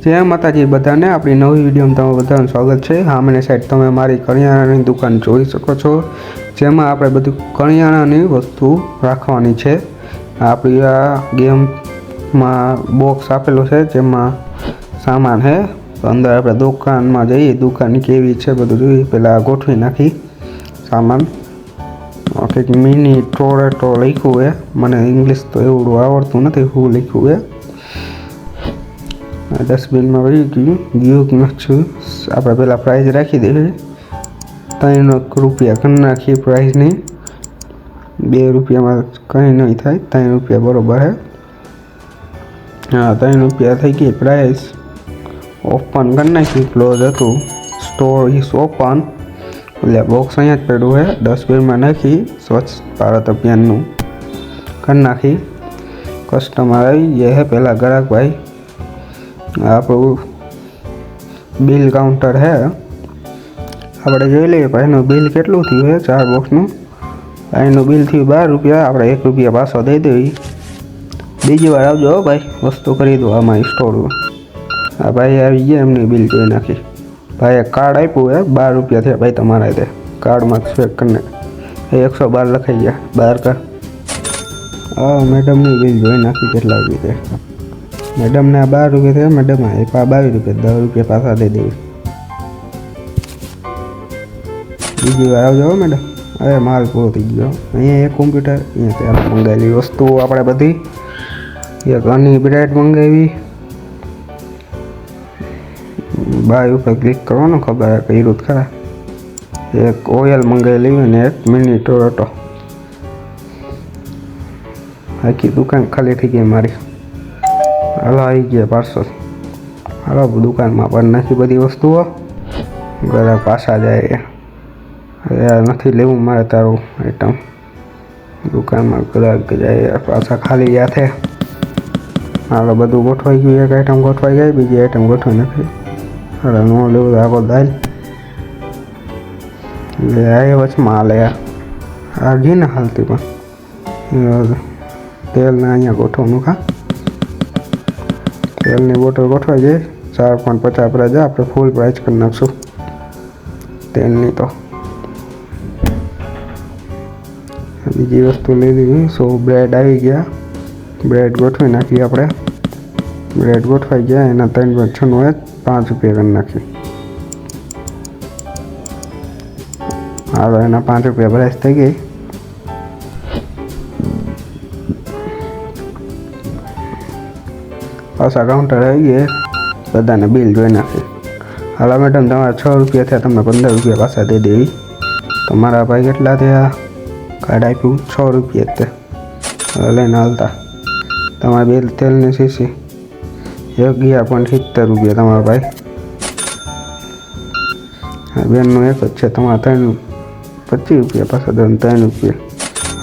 जय माताजी बधाने अपनी नवी विडियो में तमाम बधानुं स्वागत है। सामने साइड तमे मारी करियाणानी दुकान जोई शको छो, जेमां आपणे बधी करियाणानी वस्तु राखवानी छे। आपणी आ गेम में बॉक्स आपेलो छे जेमां सामान है। अंदर आपणे दुकान में जईए, दुकान केवी छे बधुं जोईए। पहेला गोठवी नाखी सामान कंईक मिनी टोरेटो लख्युं है। मने इंग्लिश तो एवडुं आवडतुं नथी शुं लख्युं है। डस्टबीन में वही गયું નથી। આપણે પહેલાં પ્રાઇઝ રાખી દેવી, 3 રૂપિયા કરી નાખીએ પ્રાઇઝની। 2 રૂપિયામાં કંઈ નહીં થાય, 3 રૂપિયા બરોબર है। हाँ 3 રૂપિયા થઈ ગઈ પ્રાઇઝ। ઓપન કરી નાખી, ક્લોઝ હતું, સ્ટોર ઇઝ ઓપન। એટલે બોક્સ અહીંયા જ પડ્યું है। ડસ્ટબિનમાં નાખી સ્વચ્છ ભારત અભિયાનનું કરી નાખી। કસ્ટમર આવી ગયા है। પહેલાં ગ્રાહક भाई આપણું बिल काउंटर है, આપણે જોઈ લઈએ ભાઈનું બિલ કેટલું થયું છે। 4 બોક્સનું એનું બિલ થયું 12 રૂપિયા। આપણે 1 રૂપિયા પાછો દઈ દેવી। બીજી વાર આવજો ભાઈ, વસ્તુ ખરીદો આમાં સ્ટોરમાં। આ ભાઈ આવી ગયા, એમની બિલ જોઈ નાખી। ભાઈએ કાર્ડ આપ્યું है, 12 રૂપિયા થયા ભાઈ તમારા તે કાર્ડમાં સ્વેપ કરીને 112 લખાઈ ગયા। 12 का મેડમની બિલ જોઈ નાખી કેટલા રૂપિયા। मैडम ने 12 रुपये थे, मैडम आए 22 रुपये, 10 रुपये पासा दे देवी। बीजी बार आओ जाओ मैडम। अरे माल पूरो थी गयो। अँ एक कॉम्प्यूटर अँ मंगावी वस्तु अपने बधी। एक हनी ब्रेड मंगावी। बाय पर क्लिक करो ना, खबर है कई रूट खरा। एक ऑयल मंगाई ली ने एक मिनी टोरेटो। आखी दुकान खाली थी गई मारी। हलो आई गया पार्सल। हलो दुकान में पर नाखी बधी वस्तुओ, ग्राहक पाछा जाए। यार नहीं लेवू मारे तारू आइटम। दुकान में ग्राहक जाए पाछा खाली हाथे। हलो बधु गोठवाई गयुं। एक आइटम गोठवाई गई, बीजी आइटम गोठवाई नाखी। हलो नो लेवू आगो दाल ले आए वचमां हाले। आ घी ने हालती पण तेल ने अहींया गोठवणुं खा। तेलनी बोटल गोठवाई जाए। 4.50 प्राइज। आप फूल प्राइज कर नाखशू तेलनी। तो बीजी वस्तु ले ली। 100 ब्रेड आई गया। ब्रेड गोठवी नाखी आपणे। ब्रेड गोठवाई गया। एना 3.96 है, 5 रुपया कर नाखी। हालो एना 5 रुपया प्राइज थी गई। पासा काउंटर आई गए, बधाने बिल जोई नाखी। हालो मैडम तमारा 6 रुपया थे, तमने 15 रुपया पासा दे देवी। तमारा भाई केटला थया? कार्ड आप्युं 6 रुपया थे। लईने हालता। तमारा बिल तेलनी शीशी 11.70 रुपया। तमारा भाई बेननु एक ज छे। तमारा 25 रुपया पासा दे। 3 रुपया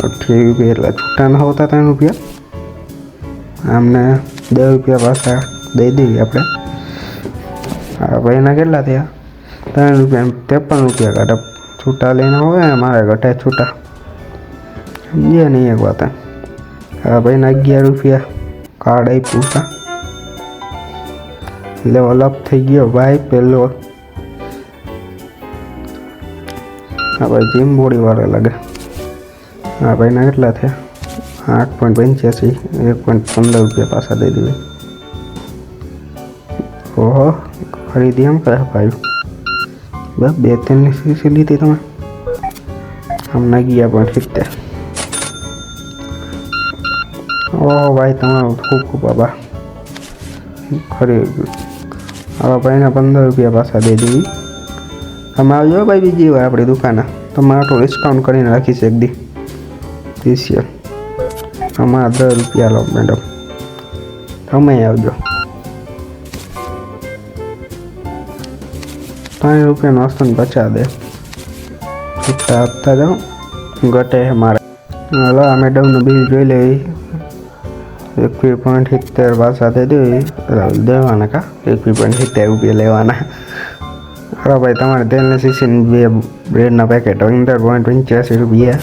28 रुपया एटला छूटा न होता। 3 रुपया आमने 10 रुपया पासा दई देवी आपणे। हाँ भाईना केटला थया? 3 रुपया 53 रुपया काटे छूटा लईने होवे। मारे घटे छूटा समझे नहीं एक बात है। हाँ भाईना 11 रुपया कार्ड आप्युं था। लेवल अप थई गयो भाई पेलो। हाँ भाई जिम बॉडी वाला लगे। हाँ भाईना केटला थया? 8.85 1.15 रुपया पासा दे देवे। ओहो खरीदी हम क्या भाई? बस 2-3 शीशी ली थी तमें। हम 11.70। ओह भाई तमारो खूब खूब आभार। खरीद हवा भाई ने 15 रुपया पासा दे देवी। તમે આવજો ભાઈ બીજી વાર આપણી દુકાને। તમારે તો ડિસ્કાઉન્ટ કરીને રાખીશ એક દી સ્પેશિયલ। અમારા 10 रुपया लो मैडम। તમે આવજો। 3 रुपया वस्तु बचा दे। छूटा आपता जाओ, घटे है मारे। हलो आ मैडम ने बिल जोई ले। 21.70 पासा दे देवाना का 21.70 रुपया लेवाना। हाँ भाई तमारे तेल ने शीशी 2 ब्रेड पैकेट 15.85 रुपया।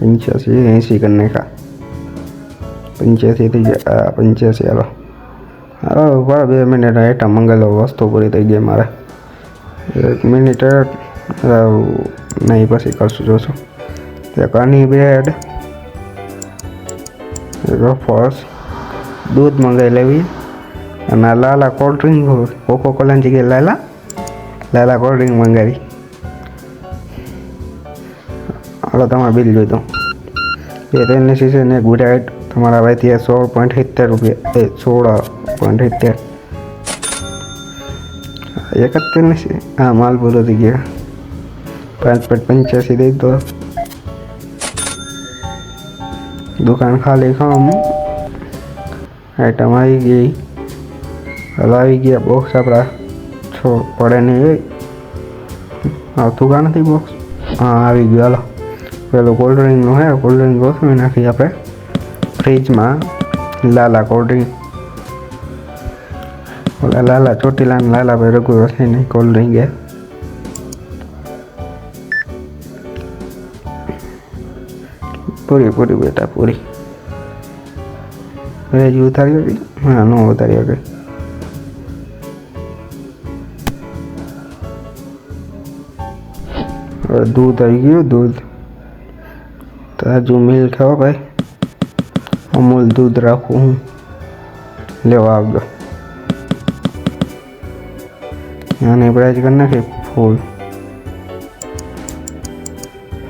85 80 करने का 85 थी 85। हलो હવે 2 મિનિટ આઈટમ મંગાવેલો વસ્તુ પૂરી થઈ ગઈ મારે 1 મિનિટ નહીં પછી કરશું જોશું એક હની બ્રેડ રફર્સ દૂધ મંગાવી લેવી અને લાલા કોલ્ડ ડ્રિંક કોકો કોલાની જગ્યાએ લાલા કોલ્ડ ડ્રિંક મંગાવી હાલો તમારે બિલ જોઈ દો 2 તેલની સીસી ને બ્રેડ તમારા ભાઈથી 16.70 રૂપિયા 16.70 એક જ તેલની સીસી હા માલ બોલો થઈ ગયા 5.85 દઈ દો દુકાન ખાલી ખમ આઈટમ આવી ગઈ હાલ આવી ગયા બોક્સ આપણા પડે નહીં આવતું કા નથી બોક્સ હા આવી ગયું હાલો પેલું કોલ્ડ ડ્રિંકનું હે કોલ્ડ ડ્રિંક ગોઠવી નાખી આપણે ફ્રીજમાં લાલા કોલ્ડ ડ્રિંક ઓલા લાલા ચોટીલા ને લાલા ભાઈ રઘુ વસે નહીં કોલ્ડ ડ્રિંક હે પૂરી બેટા પૂરી હજી ઉતારી હતી હા ન ઉતારી હતી दूध आई गयो दूध ताजू मिल्क है भाई अमूल दूध राखू हूँ लेवा आवजो आने प्राइस करना कि फूल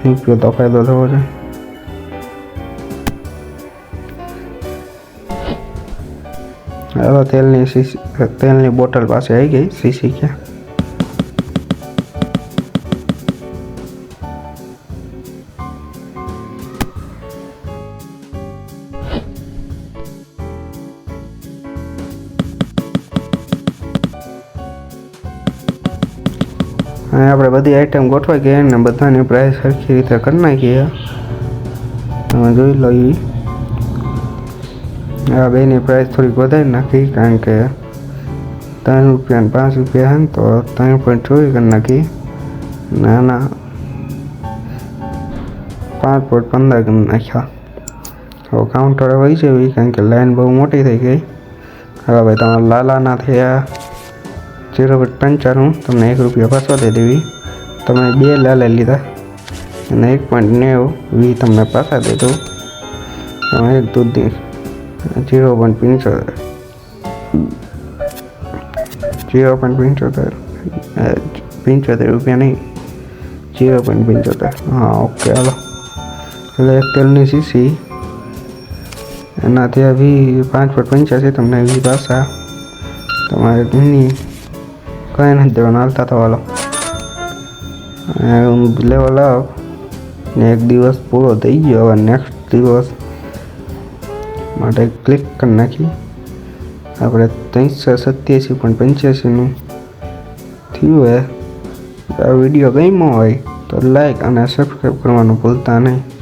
रुपये तो फायदो थो तेलनी बोटल पास आई गई शीशी क्या આપણે બધી આઈટમ ગોઠવાઈ ગઈ ને બધાની પ્રાઇસ સરખી રીતે કરી નાખીએ તમે જોઈ લો આ બેની પ્રાઇસ થોડીક વધારી નાખી કારણ કે 3 રૂપિયા ને 5 રૂપિયા હે તો 3.24 કરી નાખી ના 5.15 કરી નાખ્યા હવે કાઉન્ટર વહી જવી કારણ કે લાઈન બહુ મોટી થઈ ગઈ હવે ભાઈ તમારા લાલાના થયા 0.95 તમને 1 રૂપિયા પાછો દઈ દેવી તમે 2 લાલા લીધા અને 1.90 તમને પાછા દઈ દઉં તમે એક દૂધની 0.75 રૂપિયા નહીં 0.75 હા ઓકે હાલો એટલે એક તેલની સીસી એનાથી આવી 5.85 તમને એવી પાછા તમારે ઘણી કંઈ નથી દેવાનું હાલતા થવાલો લેવલ અપ ને એક દિવસ પૂરો થઈ ગયો હવે નેક્સ્ટ દિવસ માટે ક્લિક કરી નાખી આપણે 387.85નું થયું હોય આ વિડીયો ગમ્યો હોય તો લાઈક અને સબસ્ક્રાઈબ કરવાનું ભૂલતા નહીં